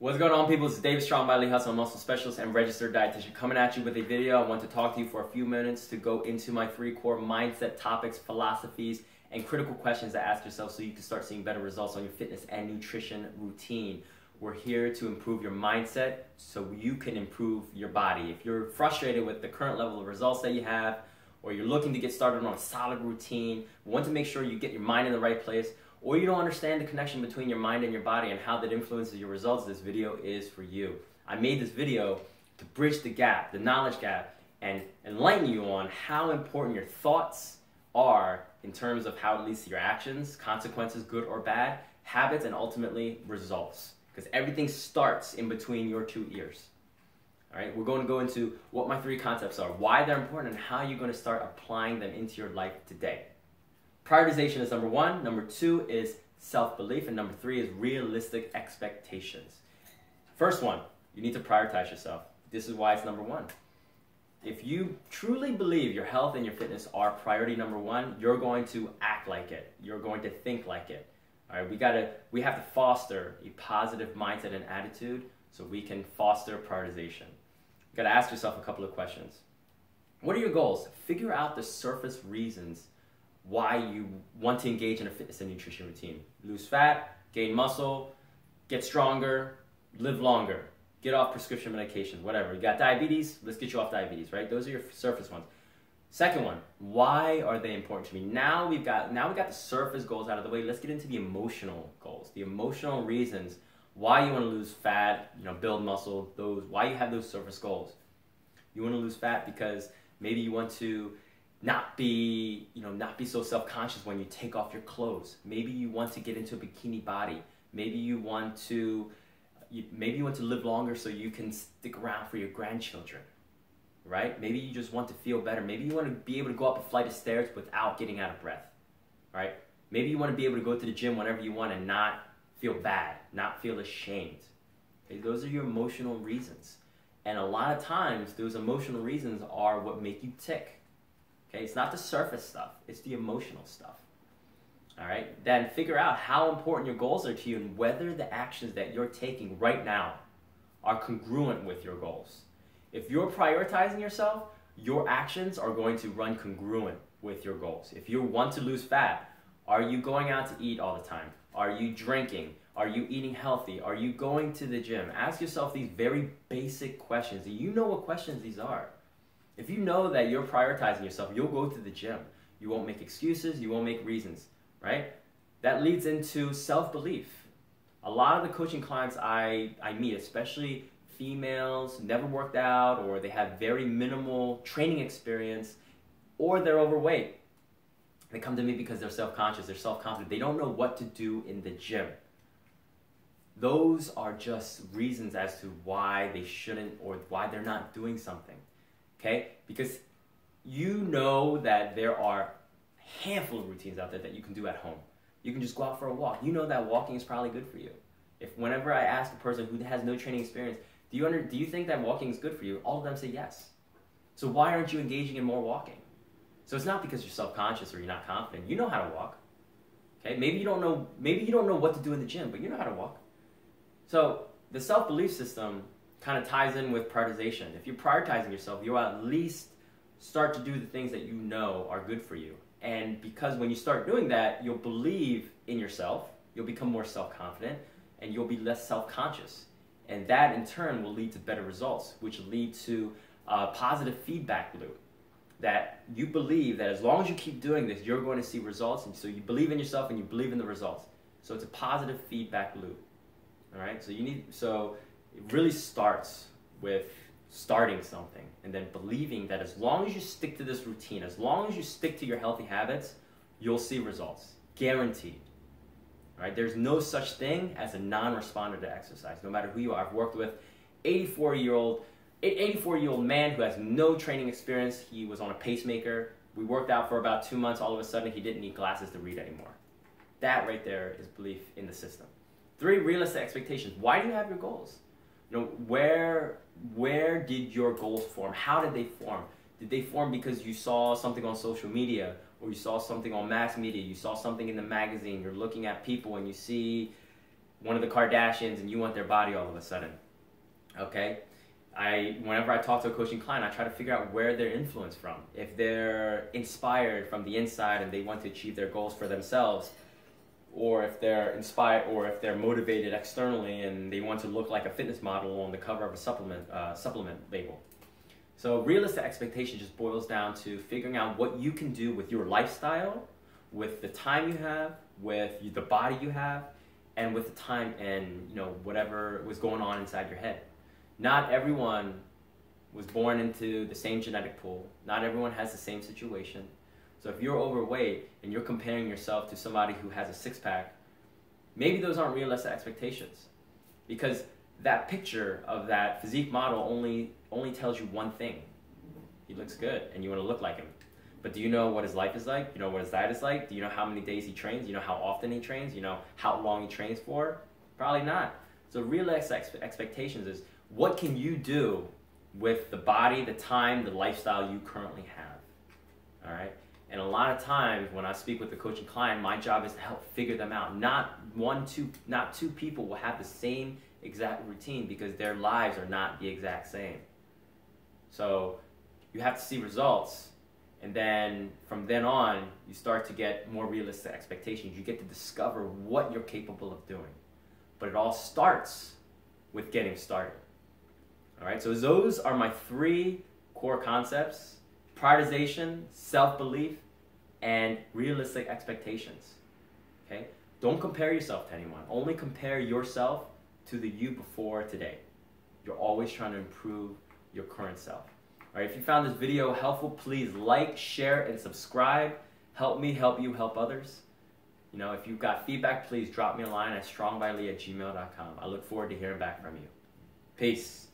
What's going on, people? It's David Strong by Lee Hustle, muscle specialist and registered dietitian, coming at you with a video. I want to talk to you for a few minutes to go into my 3 core mindset topics, philosophies, and critical questions to ask yourself so you can start seeing better results on your fitness and nutrition routine. We're here to improve your mindset so you can improve your body. If you're frustrated with the current level of results that you have, or you're looking to get started on a solid routine, want to make sure you get your mind in the right place, or you don't understand the connection between your mind and your body and how that influences your results, this video is for you. I made this video to bridge the gap, the knowledge gap, and enlighten you on how important your thoughts are in terms of how it leads to your actions, consequences, good or bad, habits, and ultimately results. Because everything starts in between your 2 ears. All right, we're going to go into what my 3 concepts are, why they're important, and how you're going to start applying them into your life today. Prioritization is number 1. Number 2 is self-belief. And number 3 is realistic expectations. First one, you need to prioritize yourself. This is why it's number 1. If you truly believe your health and your fitness are priority number 1, you're going to act like it. You're going to think like it. All right, we have to foster a positive mindset and attitude so we can foster prioritization. You got to ask yourself a couple of questions. What are your goals? Figure out the surface reasons why you want to engage in a fitness and nutrition routine. Lose fat, gain muscle, get stronger, live longer, get off prescription medications, whatever. You got diabetes, let's get you off diabetes, right? Those are your surface ones. Second one, why are they important to me? Now we got the surface goals out of the way. Let's get into the emotional goals, the emotional reasons why you want to lose fat, build muscle, why you have those surface goals. You want to lose fat because maybe you want to not be so self-conscious when you take off your clothes. Maybe you want to get into a bikini body. Maybe you want to live longer so you can stick around for your grandchildren, right? Maybe you just want to feel better. Maybe you want to be able to go up a flight of stairs without getting out of breath, right? Maybe you want to be able to go to the gym whenever you want and not feel bad, not feel ashamed. Okay? Those are your emotional reasons. And a lot of times, those emotional reasons are what make you tick. Okay, it's not the surface stuff, it's the emotional stuff. All right, then figure out how important your goals are to you and whether the actions that you're taking right now are congruent with your goals. If you're prioritizing yourself, your actions are going to run congruent with your goals. If you want to lose fat, are you going out to eat all the time? Are you drinking? Are you eating healthy? Are you going to the gym? Ask yourself these very basic questions. And you know what questions these are. If you know that you're prioritizing yourself, you'll go to the gym. You won't make excuses, you won't make reasons, right? That leads into self-belief. A lot of the coaching clients I meet, especially females, never worked out, or they have very minimal training experience, or they're overweight. They come to me because they're self-conscious, they're self-confident. They don't know what to do in the gym. Those are just reasons as to why they shouldn't or why they're not doing something. Okay? Because you know that there are a handful of routines out there that you can do at home. You can just go out for a walk. You know that walking is probably good for you. Whenever I ask a person who has no training experience, do you think that walking is good for you? All of them say yes. So why aren't you engaging in more walking? So it's not because you're self-conscious or you're not confident. You know how to walk. Okay? Maybe you don't know what to do in the gym, but you know how to walk. So the self-belief system kind of ties in with prioritization. If you're prioritizing yourself, you'll at least start to do the things that you know are good for you. And because when you start doing that, you'll believe in yourself, you'll become more self-confident, and you'll be less self-conscious. And that in turn will lead to better results, which lead to a positive feedback loop. That you believe that as long as you keep doing this, you're going to see results. And so you believe in yourself and you believe in the results. So it's a positive feedback loop. All right, so it really starts with starting something and then believing that as long as you stick to this routine, as long as you stick to your healthy habits, you'll see results, guaranteed. All right, there's no such thing as a non-responder to exercise, no matter who you are. I've worked with 84-year-old man who has no training experience. He was on a pacemaker. We worked out for about 2 months. All of a sudden, he didn't need glasses to read anymore. That right there is belief in the system. 3, realistic expectations. Why do you have your goals? Where did your goals form? How did they form? Did they form because you saw something on social media, or you saw something on mass media, you saw something in the magazine, you're looking at people and you see one of the Kardashians and you want their body all of a sudden. Okay? Whenever I talk to a coaching client, I try to figure out where they're influenced from. If they're inspired from the inside and they want to achieve their goals for themselves, or if they're inspired, or if they're motivated externally and they want to look like a fitness model on the cover of a supplement label. So realistic expectation just boils down to figuring out what you can do with your lifestyle, with the time you have, with the body you have, and with the time and whatever was going on inside your head. Not everyone was born into the same genetic pool. Not everyone has the same situation. So if you're overweight and you're comparing yourself to somebody who has a six-pack, maybe those aren't realistic expectations. Because that picture of that physique model only tells you one thing. He looks good and you want to look like him. But do you know what his life is like? Do you know what his diet is like? Do you know how many days he trains? Do you know how often he trains? Do you know how long he trains for? Probably not. So realistic expectations is, what can you do with the body, the time, the lifestyle you currently have? All right? And a lot of times when I speak with the coaching client, my job is to help figure them out. Not two people will have the same exact routine because their lives are not the exact same. So you have to see results, and then from then on, you start to get more realistic expectations. You get to discover what you're capable of doing. But it all starts with getting started. All right, so those are my 3 core concepts: prioritization, self-belief, and realistic expectations. Okay? Don't compare yourself to anyone. Only compare yourself to the you before today. You're always trying to improve your current self. All right, if you found this video helpful, please like, share, and subscribe. Help me help you help others. If you've got feedback, please drop me a line at strongbylee@gmail.com. I look forward to hearing back from you. Peace.